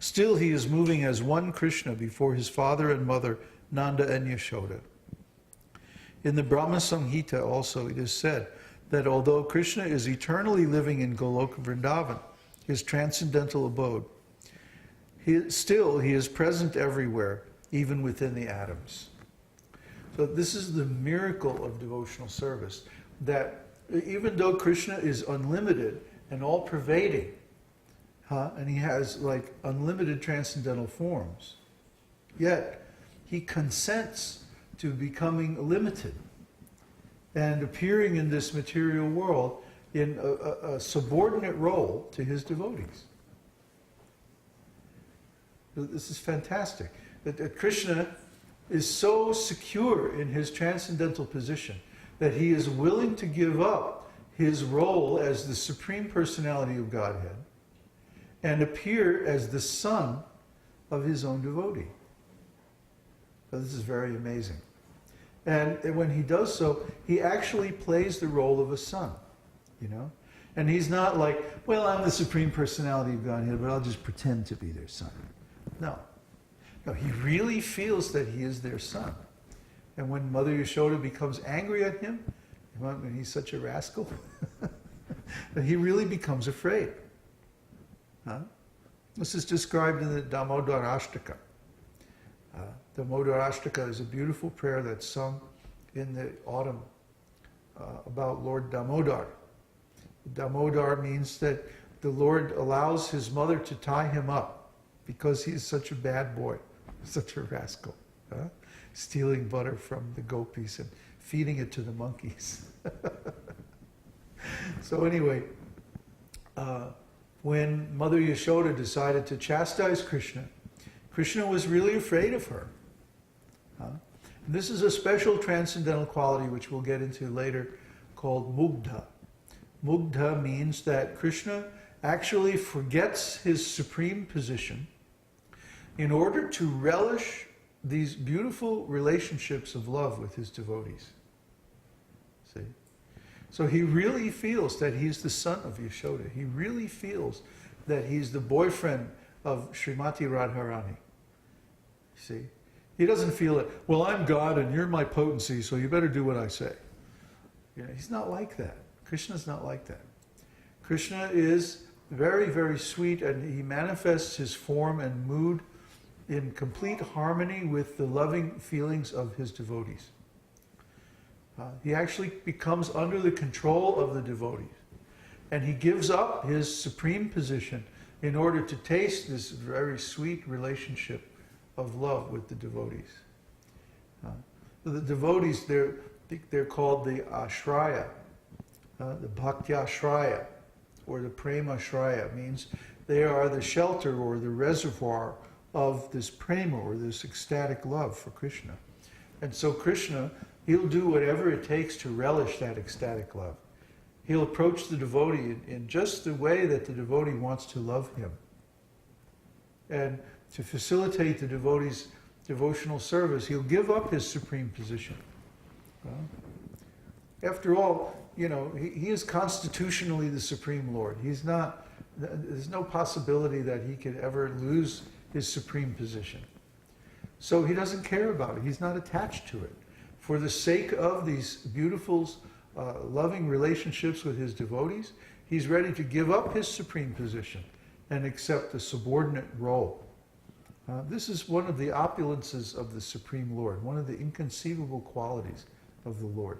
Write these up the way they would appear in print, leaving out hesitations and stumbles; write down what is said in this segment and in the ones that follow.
Still, he is moving as one Kṛṣṇa before his father and mother, Nanda and Yashoda. In the Brahma Samhita also it is said that although Kṛṣṇa is eternally living in Goloka Vrindavan, his transcendental abode, he is present everywhere, even within the atoms. So this is the miracle of devotional service, that even though Kṛṣṇa is unlimited and all-pervading, and he has like unlimited transcendental forms, yet he consents to becoming limited and appearing in this material world in a subordinate role to his devotees. This is fantastic. That Kṛṣṇa is so secure in his transcendental position that he is willing to give up his role as the Supreme Personality of Godhead and appear as the son of his own devotee. So this is very amazing. And when he does so, he actually plays the role of a son, you know? And he's not like, well, I'm the Supreme Personality of Godhead, but I'll just pretend to be their son. No. No, he really feels that he is their son. And when Mother Yashoda becomes angry at him, when he's such a rascal, that he really becomes afraid. This is described in the Damodarashtaka. The Damodarashtaka is a beautiful prayer that's sung in the autumn about Lord Damodar. Damodar means that the Lord allows his mother to tie him up because he's such a bad boy, such a rascal, stealing butter from the gopis and feeding it to the monkeys. So anyway, when Mother Yashoda decided to chastise Kṛṣṇa, Kṛṣṇa was really afraid of her. And this is a special transcendental quality which we'll get into later called mugdha. Mugdha means that Kṛṣṇa actually forgets his supreme position in order to relish these beautiful relationships of love with his devotees. See? So he really feels that he's the son of Yashoda. He really feels that he's the boyfriend of Srimati Radharani. See? He doesn't feel it, well, I'm God and you're my potency, so you better do what I say. You know, he's not like that. Kṛṣṇa's not like that. Kṛṣṇa is very, very sweet, and he manifests his form and mood in complete harmony with the loving feelings of his devotees. He actually becomes under the control of the devotees. And he gives up his supreme position in order to taste this very sweet relationship of love with the devotees. The devotees, they're called the ashraya, the bhakti-ashraya, or the prema-ashraya, means they are the shelter or the reservoir of this prema, or this ecstatic love for Kṛṣṇa. And so Kṛṣṇa, he'll do whatever it takes to relish that ecstatic love. He'll approach the devotee in just the way that the devotee wants to love him. And to facilitate the devotee's devotional service, he'll give up his supreme position. After all, you know, he is constitutionally the Supreme Lord. He's not, there's no possibility that he could ever lose his supreme position. So he doesn't care about it. He's not attached to it. For the sake of these beautiful, loving relationships with his devotees, he's ready to give up his supreme position and accept a subordinate role. This is one of the opulences of the Supreme Lord, one of the inconceivable qualities of the Lord.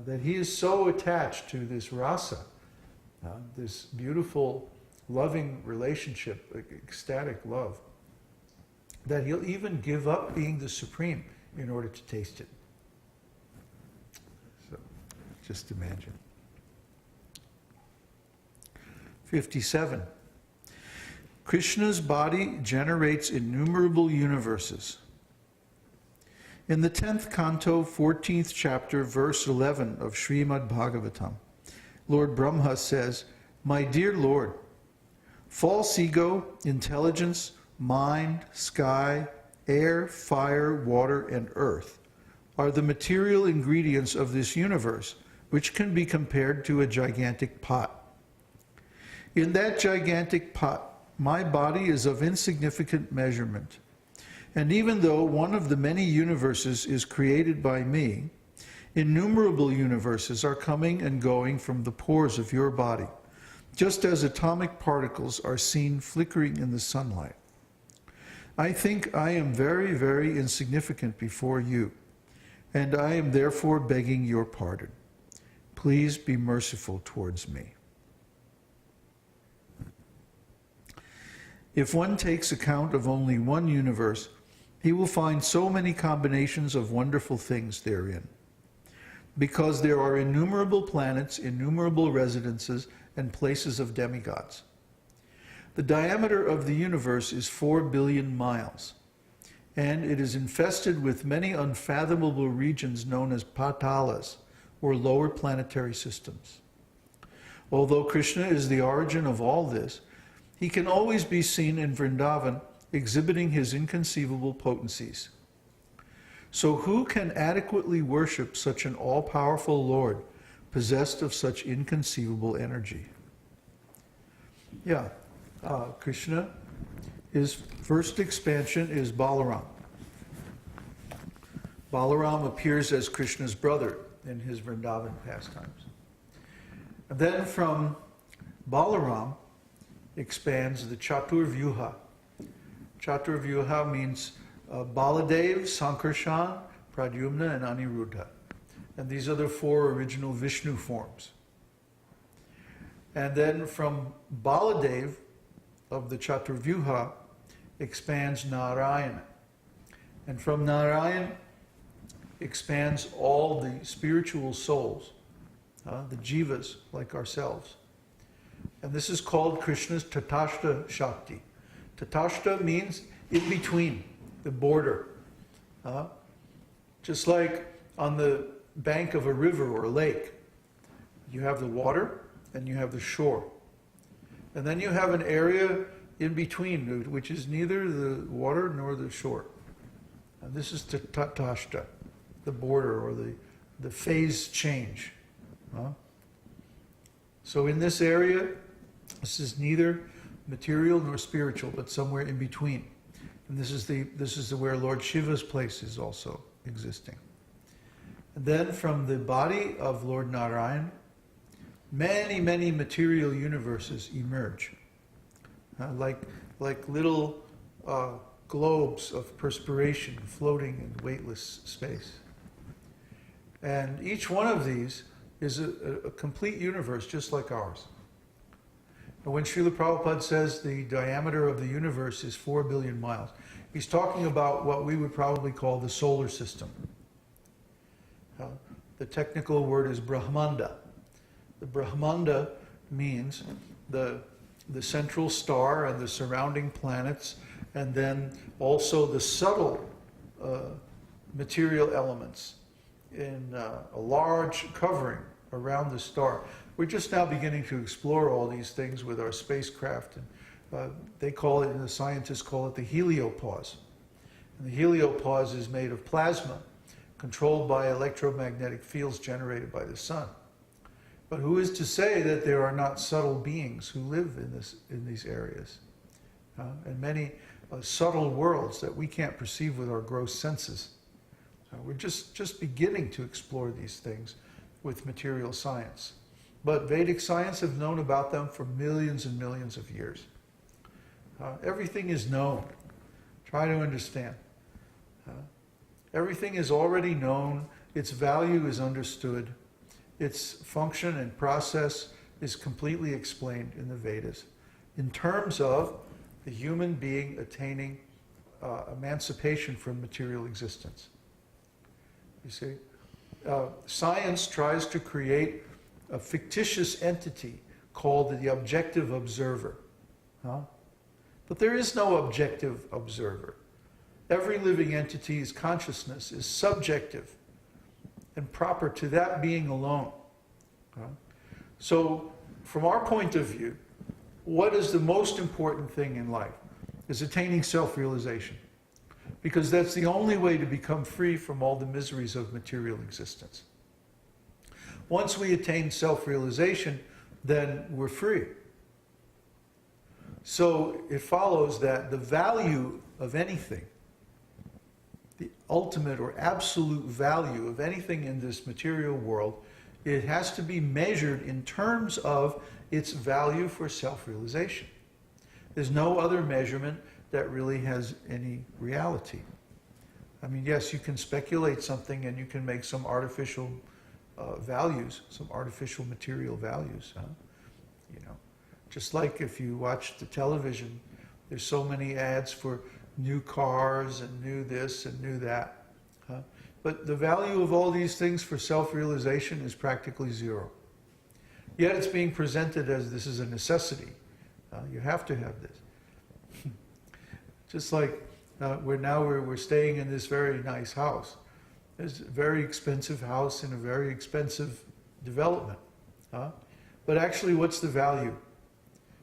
That he is so attached to this rasa, this beautiful, loving relationship, ecstatic love, that he'll even give up being the Supreme in order to taste it. So, just imagine. 57. Kṛṣṇa's body generates innumerable universes. In the 10th canto, 14th chapter, verse 11 of Srimad Bhagavatam, Lord Brahma says, "My dear Lord, false ego, intelligence, mind, sky, air, fire, water, and earth are the material ingredients of this universe, which can be compared to a gigantic pot. In that gigantic pot, my body is of insignificant measurement. And even though one of the many universes is created by me, innumerable universes are coming and going from the pores of your body, just as atomic particles are seen flickering in the sunlight. I think I am very, very insignificant before you, and I am therefore begging your pardon. Please be merciful towards me. If one takes account of only one universe, he will find so many combinations of wonderful things therein. Because there are innumerable planets, innumerable residences, and places of demigods. The diameter of the universe is 4 billion miles, and it is infested with many unfathomable regions known as patalas, or lower planetary systems. Although Kṛṣṇa is the origin of all this, he can always be seen in Vrindavan exhibiting his inconceivable potencies. So who can adequately worship such an all-powerful Lord, possessed of such inconceivable energy? Kṛṣṇa, his first expansion is Balaram. Balaram appears as Krishna's brother in his Vrindavan pastimes. And then from Balaram expands the Chaturvyuha. Chaturvyuha means Baladev, Sankarshan, Pradyumna, and Aniruddha. And these are the 4 original Vishnu forms. And then from Baladev of the Chaturvyuha expands Nārāyan. And from Nārāyan expands all the spiritual souls, the jivas like ourselves. And this is called Krishna's Tatashta Shakti. Tatashta means in between, the border. Just like on the bank of a river or a lake, you have the water and you have the shore. And then you have an area in between, which is neither the water nor the shore. And this is Tatashta, the border or the phase change. So in this area, this is neither material nor spiritual, but somewhere in between. And this is where Lord Shiva's place is also existing. And then from the body of Lord Nārayan, many, many material universes emerge, like little globes of perspiration floating in weightless space. And each one of these is a complete universe just like ours. And when Srila Prabhupada says the diameter of the universe is 4 billion miles, he's talking about what we would probably call the solar system. The technical word is Brahmanda. The Brahmanda means the central star and the surrounding planets, and then also the subtle material elements in a large covering around the star. We're just now beginning to explore all these things with our spacecraft, and they call it, and the scientists call it the heliopause. And the heliopause is made of plasma, controlled by electromagnetic fields generated by the sun. But who is to say that there are not subtle beings who live in these areas? And many subtle worlds that we can't perceive with our gross senses. We're just beginning to explore these things with material science. But Vedic science have known about them for millions and millions of years. Everything is known. Try to understand. Everything is already known. Its value is understood. Its function and process is completely explained in the Vedas in terms of the human being attaining emancipation from material existence. You see, science tries to create a fictitious entity called the objective observer. But there is no objective observer. Every living entity's consciousness is subjective and proper to that being alone. So, from our point of view, what is the most important thing in life? Is attaining self-realization. Because that's the only way to become free from all the miseries of material existence. Once we attain self-realization, then we're free. So it follows that the value of anything, the ultimate or absolute value of anything in this material world, it has to be measured in terms of its value for self-realization. There's no other measurement that really has any reality. I mean, yes, you can speculate something and you can make some artificial values, some artificial material values. You know, just like if you watch the television, there's so many ads for new cars and new this and new that. But the value of all these things for self-realization is practically zero. Yet it's being presented as this is a necessity. You have to have this. Just like we're staying in this very nice house. It's a very expensive house in a very expensive development. But actually, what's the value?